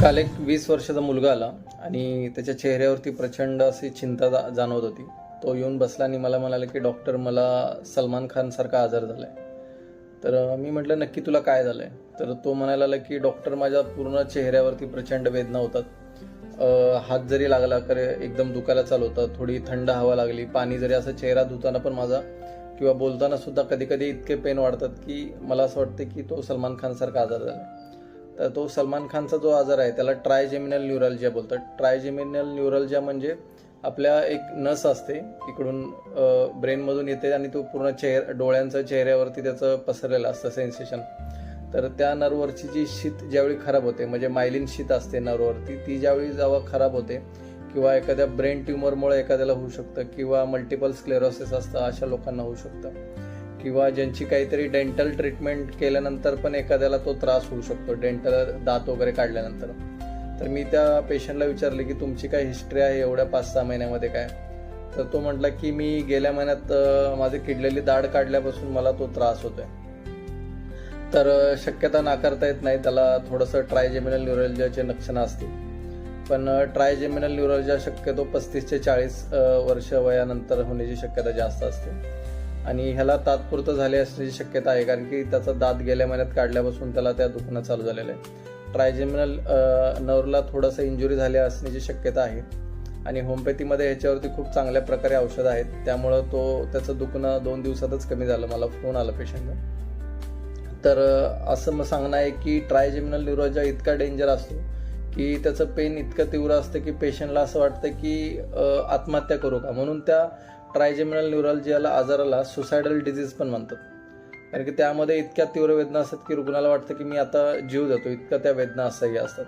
काल एक 20 वर्षाचा मुलगा आला आणि त्याच्या चेहऱ्यावरती प्रचंड अशी चिंता जाणवत होती. तो येऊन बसला आणि मला म्हणाला की डॉक्टर, मला सलमान खान सारखा आजार झालाय. तर मी म्हटलं नक्की तुला काय झालंय? तर तो म्हणायला लागला की डॉक्टर, माझ्या पूर्ण चेहऱ्यावरती प्रचंड वेदना होतात. हात जरी लागला तर एकदम दुखायला चालू होतं. थोडी थंड हवा लागली, पाणी जरी असं चेहरा धुताना पण माझा किंवा बोलताना सुद्धा कधी कधी इतके पेन वाढतात की मला असं वाटतं की तो सलमान खान सारखा आजार झाला. तर तो सलमान खानचा जो आजार आहे त्याला ट्रायजेमिनल न्यूरॅल्जिया बोलतात. ट्रायजेमिनल न्यूरॅल्जिया म्हणजे आपल्या एक नस असते, इकडून ब्रेनमधून येते आणि तो पूर्ण डोळ्यांचं चेहऱ्यावरती त्याचं पसरलेलं असतं सेन्सेशन. तर त्या नर्ववरची जी शीत ज्यावेळी खराब होते, म्हणजे मायलिन शीत असते नर्ववरती, ती ज्यावेळी जेव्हा खराब होते किंवा एखाद्या ब्रेन ट्युमरमुळे एखाद्याला होऊ शकतं किंवा मल्टिपल स्क्लेरोसिस असतं अशा लोकांना होऊ शकतं, किंवा ज्यांची काहीतरी डेंटल ट्रीटमेंट केल्यानंतर पण एखाद्याला तो त्रास होऊ शकतो, डेंटल दात वगैरे काढल्यानंतर. तर मी त्या पेशंटला विचारले की तुमची काय हिस्ट्री आहे एवढ्या 5-6 महिन्यामध्ये काय? तर तो म्हटला की मी गेल्या महिन्यात माझी किडलेली दाढ काढल्यापासून मला तो त्रास होतोय. तर शक्यता नाकारता येत नाही, त्याला थोडंसं ट्रायजेमिनल न्यूरॅल्जियाचे लक्षणं असतील. पण ट्रायजेमिनल न्यूरॅल्जिया शक्यतो 35 ते 40 वर्ष वयानंतर होण्याची शक्यता जास्त असते आणि ह्याला तात्पुरतं झाले असण्याची शक्यता आहे, कारण की त्याचा दात गेल्या महिन्यात काढल्यापासून त्याला त्या दुखणं चालू झालेलं आहे. ट्रायजेमिनल नर्वला थोडंसं इंजुरी झाली असण्याची शक्यता आहे आणि होमिओपॅथीमध्ये ह्याच्यावरती खूप चांगल्या प्रकारे औषधं आहेत, त्यामुळं त्याचं दुखणं 2 दिवसातच कमी झालं. मला फोन आला पेशंटला. तर असं मग सांगणं आहे की ट्रायजेमिनल न्यूरॅल्जिया इतका डेंजर असतो की त्याचं पेन इतकं तीव्र असतं की पेशंटला असं वाटतं की आत्महत्या करू का. म्हणून त्या ट्रायजेमिनल न्यूरॅल्जियाला आजाराला सुसायडल डिझीज पण म्हणतात, कारण की त्यामध्ये इतक्या तीव्र वेदना असतात की रुग्णाला वाटतं की मी आता जीव देतो, इतक्या त्या वेदना असह्य असतात.